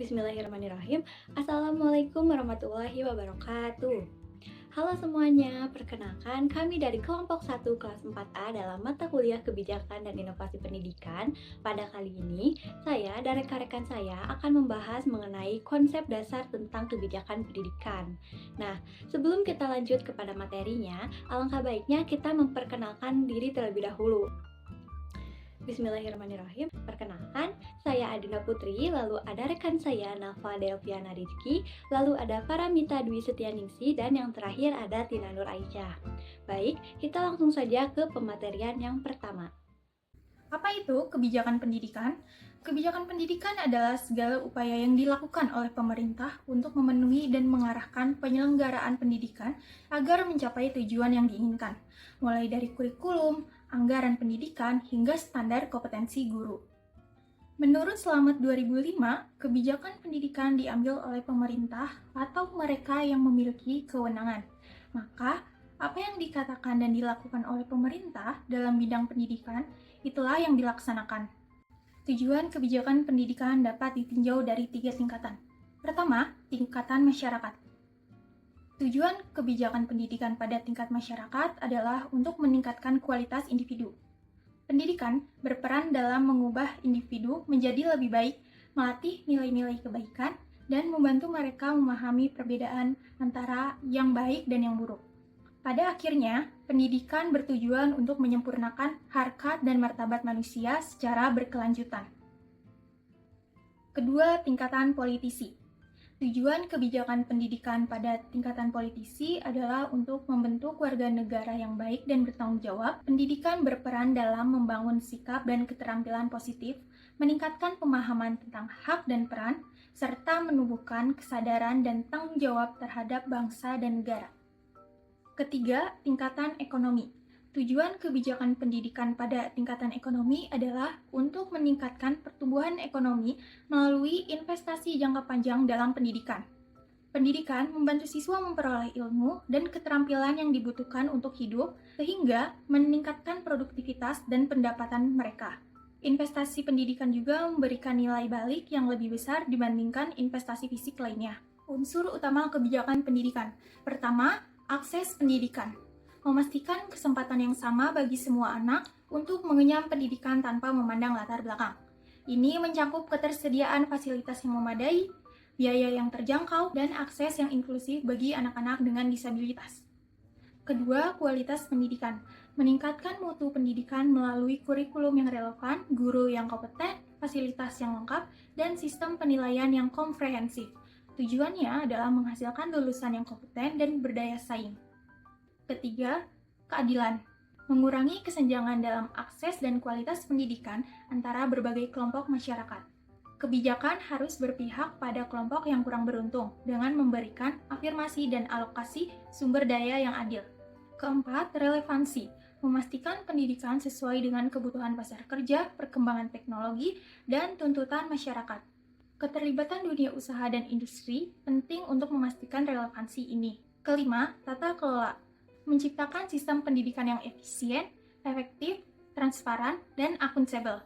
Bismillahirrahmanirrahim. Assalamualaikum warahmatullahi wabarakatuh. Halo semuanya, perkenalkan kami dari kelompok 1 kelas 4A dalam mata kuliah Kebijakan dan Inovasi Pendidikan. Pada kali ini, saya dan rekan-rekan saya akan membahas mengenai konsep dasar tentang kebijakan pendidikan. Nah, sebelum kita lanjut kepada materinya, alangkah baiknya kita memperkenalkan diri terlebih dahulu. Bismillahirrahmanirrahim. Perkenalkan, saya Adina Putri, lalu ada rekan saya Nafa Delviana Rizky, lalu ada Paramita Dwi Setianingsi, dan yang terakhir ada Tina Nur Aisyah. Baik, kita langsung saja ke pematerian yang pertama. Apa itu kebijakan pendidikan? Kebijakan pendidikan adalah segala upaya yang dilakukan oleh pemerintah untuk memenuhi dan mengarahkan penyelenggaraan pendidikan agar mencapai tujuan yang diinginkan, mulai dari kurikulum, anggaran pendidikan, hingga standar kompetensi guru. Menurut Selamat 2005, kebijakan pendidikan diambil oleh pemerintah atau mereka yang memiliki kewenangan. Maka, apa yang dikatakan dan dilakukan oleh pemerintah dalam bidang pendidikan, itulah yang dilaksanakan. Tujuan kebijakan pendidikan dapat ditinjau dari 3 tingkatan. Pertama, tingkatan masyarakat. Tujuan kebijakan pendidikan pada tingkat masyarakat adalah untuk meningkatkan kualitas individu. Pendidikan berperan dalam mengubah individu menjadi lebih baik, melatih nilai-nilai kebaikan, dan membantu mereka memahami perbedaan antara yang baik dan yang buruk. Pada akhirnya, pendidikan bertujuan untuk menyempurnakan harkat dan martabat manusia secara berkelanjutan. Kedua, tingkatan politisi. Tujuan kebijakan pendidikan pada tingkatan politisi adalah untuk membentuk warga negara yang baik dan bertanggung jawab. Pendidikan berperan dalam membangun sikap dan keterampilan positif, meningkatkan pemahaman tentang hak dan peran, serta menumbuhkan kesadaran dan tanggung jawab terhadap bangsa dan negara. Ketiga, tingkatan ekonomi. Tujuan kebijakan pendidikan pada tingkatan ekonomi adalah untuk meningkatkan pertumbuhan ekonomi melalui investasi jangka panjang dalam pendidikan. Pendidikan membantu siswa memperoleh ilmu dan keterampilan yang dibutuhkan untuk hidup, sehingga meningkatkan produktivitas dan pendapatan mereka. Investasi pendidikan juga memberikan nilai balik yang lebih besar dibandingkan investasi fisik lainnya. Unsur utama kebijakan pendidikan. Pertama, akses pendidikan. Memastikan kesempatan yang sama bagi semua anak untuk mengenyam pendidikan tanpa memandang latar belakang. Ini mencakup ketersediaan fasilitas yang memadai, biaya yang terjangkau, dan akses yang inklusif bagi anak-anak dengan disabilitas. Kedua, kualitas pendidikan. Meningkatkan mutu pendidikan melalui kurikulum yang relevan, guru yang kompeten, fasilitas yang lengkap, dan sistem penilaian yang komprehensif. Tujuannya adalah menghasilkan lulusan yang kompeten dan berdaya saing. Ketiga, keadilan. Mengurangi kesenjangan dalam akses dan kualitas pendidikan antara berbagai kelompok masyarakat. Kebijakan harus berpihak pada kelompok yang kurang beruntung dengan memberikan afirmasi dan alokasi sumber daya yang adil. Keempat, relevansi. Memastikan pendidikan sesuai dengan kebutuhan pasar kerja, perkembangan teknologi, dan tuntutan masyarakat. Keterlibatan dunia usaha dan industri penting untuk memastikan relevansi ini. Kelima, tata kelola. Menciptakan sistem pendidikan yang efisien, efektif, transparan, dan akuntabel.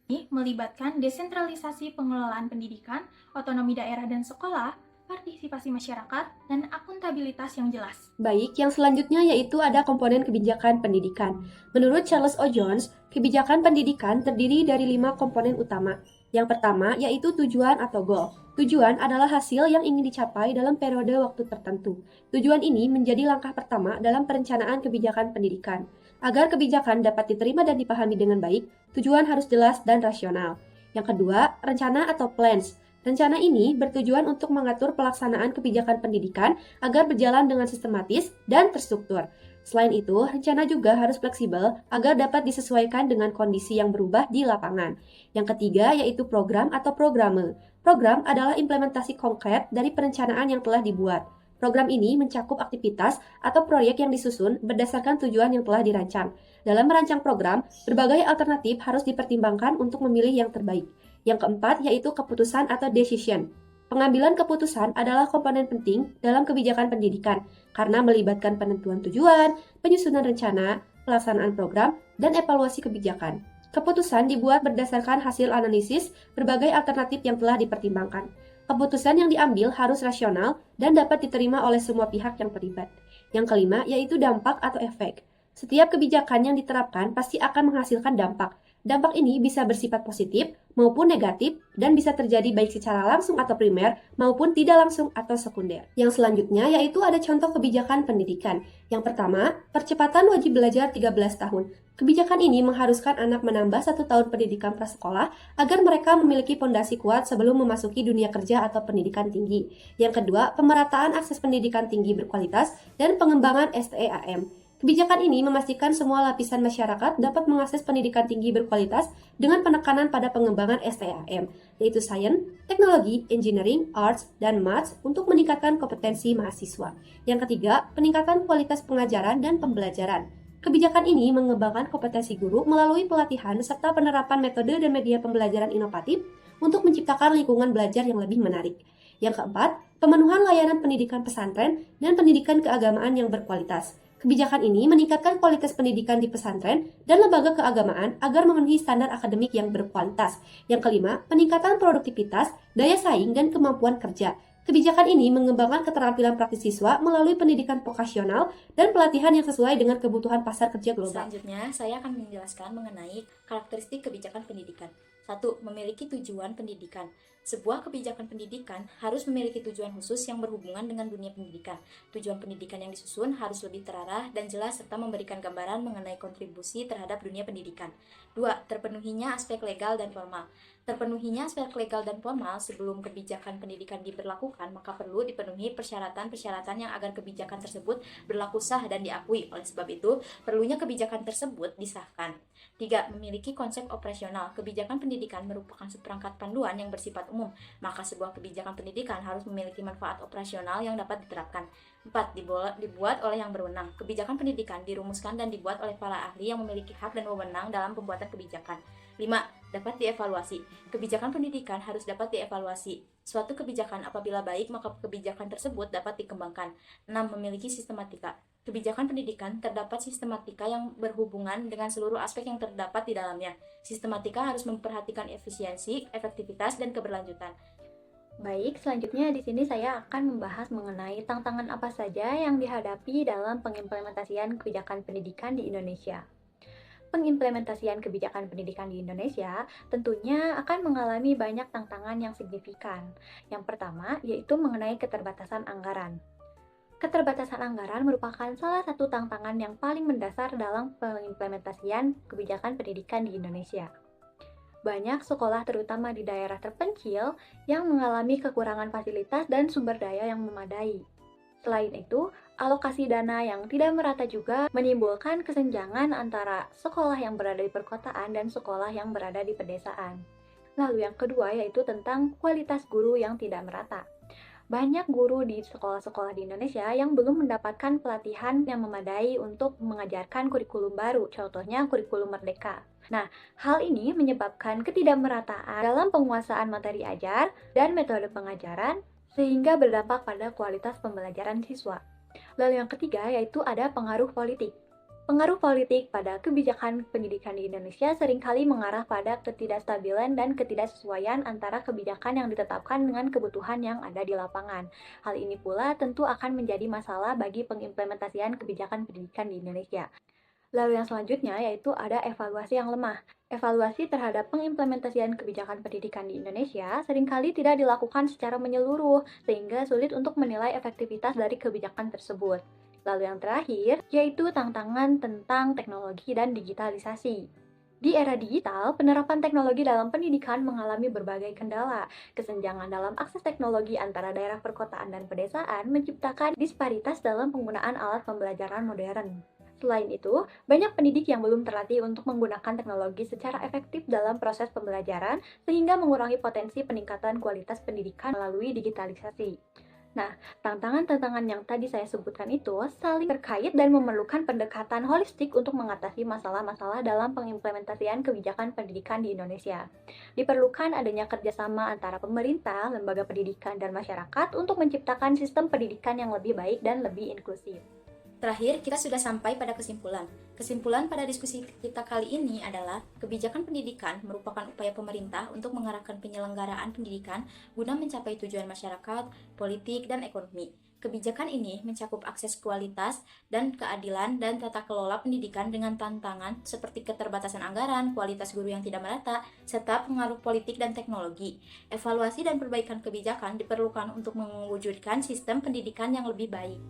Ini melibatkan desentralisasi pengelolaan pendidikan, otonomi daerah dan sekolah, partisipasi masyarakat, dan akuntabilitas yang jelas. Baik, yang selanjutnya yaitu ada komponen kebijakan pendidikan. Menurut Charles O. Jones, kebijakan pendidikan terdiri dari 5 komponen utama. Yang pertama yaitu tujuan atau goal. Tujuan adalah hasil yang ingin dicapai dalam periode waktu tertentu. Tujuan ini menjadi langkah pertama dalam perencanaan kebijakan pendidikan. Agar kebijakan dapat diterima dan dipahami dengan baik, tujuan harus jelas dan rasional. Yang kedua, rencana atau plans. Rencana ini bertujuan untuk mengatur pelaksanaan kebijakan pendidikan agar berjalan dengan sistematis dan terstruktur. Selain itu, rencana juga harus fleksibel agar dapat disesuaikan dengan kondisi yang berubah di lapangan. Yang ketiga yaitu program atau programe. Program adalah implementasi konkret dari perencanaan yang telah dibuat. Program ini mencakup aktivitas atau proyek yang disusun berdasarkan tujuan yang telah dirancang. Dalam merancang program, berbagai alternatif harus dipertimbangkan untuk memilih yang terbaik. Yang keempat yaitu keputusan atau decision. Pengambilan keputusan adalah komponen penting dalam kebijakan pendidikan karena melibatkan penentuan tujuan, penyusunan rencana, pelaksanaan program, dan evaluasi kebijakan. Keputusan dibuat berdasarkan hasil analisis berbagai alternatif yang telah dipertimbangkan. Keputusan yang diambil harus rasional dan dapat diterima oleh semua pihak yang terlibat. Yang kelima yaitu dampak atau efek. Setiap kebijakan yang diterapkan pasti akan menghasilkan dampak. Dampak ini bisa bersifat positif maupun negatif dan bisa terjadi baik secara langsung atau primer maupun tidak langsung atau sekunder. Yang selanjutnya yaitu ada contoh kebijakan pendidikan. Yang pertama, percepatan wajib belajar 13 tahun. Kebijakan ini mengharuskan anak menambah 1 tahun pendidikan prasekolah agar mereka memiliki fondasi kuat sebelum memasuki dunia kerja atau pendidikan tinggi. Yang kedua, pemerataan akses pendidikan tinggi berkualitas dan pengembangan STEAM. Kebijakan ini memastikan semua lapisan masyarakat dapat mengakses pendidikan tinggi berkualitas dengan penekanan pada pengembangan STEAM, yaitu Science, Teknologi, Engineering, Arts, dan Maths untuk meningkatkan kompetensi mahasiswa. Yang ketiga, peningkatan kualitas pengajaran dan pembelajaran. Kebijakan ini mengembangkan kompetensi guru melalui pelatihan serta penerapan metode dan media pembelajaran inovatif untuk menciptakan lingkungan belajar yang lebih menarik. Yang keempat, pemenuhan layanan pendidikan pesantren dan pendidikan keagamaan yang berkualitas. Kebijakan ini meningkatkan kualitas pendidikan di pesantren dan lembaga keagamaan agar memenuhi standar akademik yang berkualitas. Yang kelima, peningkatan produktivitas, daya saing, dan kemampuan kerja. Kebijakan ini mengembangkan keterampilan praktis siswa melalui pendidikan vokasional dan pelatihan yang sesuai dengan kebutuhan pasar kerja global. Selanjutnya, saya akan menjelaskan mengenai karakteristik kebijakan pendidikan. 1. Memiliki tujuan pendidikan. Sebuah kebijakan pendidikan harus memiliki tujuan khusus yang berhubungan dengan dunia pendidikan. Tujuan pendidikan yang disusun harus lebih terarah dan jelas serta memberikan gambaran mengenai kontribusi terhadap dunia pendidikan. 2. Terpenuhinya aspek legal dan formal. Terpenuhinya aspek legal dan formal sebelum kebijakan pendidikan diberlakukan, maka perlu dipenuhi persyaratan-persyaratan yang agar kebijakan tersebut berlaku sah dan diakui. Oleh sebab itu, perlunya kebijakan tersebut disahkan. 3. Memiliki konsep operasional. Kebijakan pendidikan merupakan seperangkat panduan yang bersifat umum, maka sebuah kebijakan pendidikan harus memiliki manfaat operasional yang dapat diterapkan. 4. Dibuat oleh yang berwenang. Kebijakan pendidikan dirumuskan dan dibuat oleh para ahli yang memiliki hak dan wewenang dalam pembuatan kebijakan. 5. Dapat dievaluasi. Kebijakan pendidikan harus dapat dievaluasi. Suatu kebijakan apabila baik, maka kebijakan tersebut dapat dikembangkan. 6. Memiliki sistematika. Kebijakan pendidikan terdapat sistematika yang berhubungan dengan seluruh aspek yang terdapat di dalamnya. Sistematika harus memperhatikan efisiensi, efektivitas, dan keberlanjutan. Baik, selanjutnya di sini saya akan membahas mengenai tantangan apa saja yang dihadapi dalam pengimplementasian kebijakan pendidikan di Indonesia. Pengimplementasian kebijakan pendidikan di Indonesia tentunya akan mengalami banyak tantangan yang signifikan. Yang pertama yaitu mengenai keterbatasan anggaran. Keterbatasan anggaran merupakan salah satu tantangan yang paling mendasar dalam pengimplementasian kebijakan pendidikan di Indonesia. Banyak sekolah terutama di daerah terpencil yang mengalami kekurangan fasilitas dan sumber daya yang memadai. Selain itu, alokasi dana yang tidak merata juga menimbulkan kesenjangan antara sekolah yang berada di perkotaan dan sekolah yang berada di pedesaan. Lalu yang kedua yaitu tentang kualitas guru yang tidak merata. Banyak guru di sekolah-sekolah di Indonesia yang belum mendapatkan pelatihan yang memadai untuk mengajarkan kurikulum baru, contohnya kurikulum Merdeka. Nah, hal ini menyebabkan ketidakmerataan dalam penguasaan materi ajar dan metode pengajaran, sehingga berdampak pada kualitas pembelajaran siswa. Lalu yang ketiga yaitu ada pengaruh politik. Pengaruh politik pada kebijakan pendidikan di Indonesia seringkali mengarah pada ketidakstabilan dan ketidaksesuaian antara kebijakan yang ditetapkan dengan kebutuhan yang ada di lapangan. Hal ini pula tentu akan menjadi masalah bagi pengimplementasian kebijakan pendidikan di Indonesia. Lalu yang selanjutnya yaitu ada evaluasi yang lemah. Evaluasi terhadap pengimplementasian kebijakan pendidikan di Indonesia seringkali tidak dilakukan secara menyeluruh, sehingga sulit untuk menilai efektivitas dari kebijakan tersebut. Lalu yang terakhir, yaitu tantangan tentang teknologi dan digitalisasi. Di era digital, penerapan teknologi dalam pendidikan mengalami berbagai kendala. Kesenjangan dalam akses teknologi antara daerah perkotaan dan pedesaan menciptakan disparitas dalam penggunaan alat pembelajaran modern. Selain itu, banyak pendidik yang belum terlatih untuk menggunakan teknologi secara efektif dalam proses pembelajaran, sehingga mengurangi potensi peningkatan kualitas pendidikan melalui digitalisasi. Nah, tantangan-tantangan yang tadi saya sebutkan itu saling terkait dan memerlukan pendekatan holistik untuk mengatasi masalah-masalah dalam pengimplementasian kebijakan pendidikan di Indonesia. Diperlukan adanya kerjasama antara pemerintah, lembaga pendidikan, dan masyarakat untuk menciptakan sistem pendidikan yang lebih baik dan lebih inklusif. Terakhir, kita sudah sampai pada kesimpulan. Kesimpulan pada diskusi kita kali ini adalah kebijakan pendidikan merupakan upaya pemerintah untuk mengarahkan penyelenggaraan pendidikan guna mencapai tujuan masyarakat, politik, dan ekonomi. Kebijakan ini mencakup akses kualitas dan keadilan dan tata kelola pendidikan dengan tantangan seperti keterbatasan anggaran, kualitas guru yang tidak merata, serta pengaruh politik dan teknologi. Evaluasi dan perbaikan kebijakan diperlukan untuk mewujudkan sistem pendidikan yang lebih baik.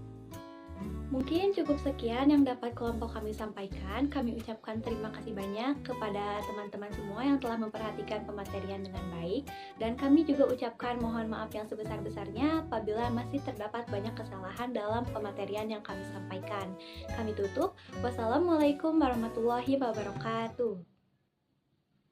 Mungkin cukup sekian yang dapat kelompok kami sampaikan. Kami ucapkan terima kasih banyak kepada teman-teman semua yang telah memperhatikan pematerian dengan baik. Dan kami juga ucapkan mohon maaf yang sebesar-besarnya apabila masih terdapat banyak kesalahan dalam pematerian yang kami sampaikan. Kami tutup. Wassalamualaikum warahmatullahi wabarakatuh.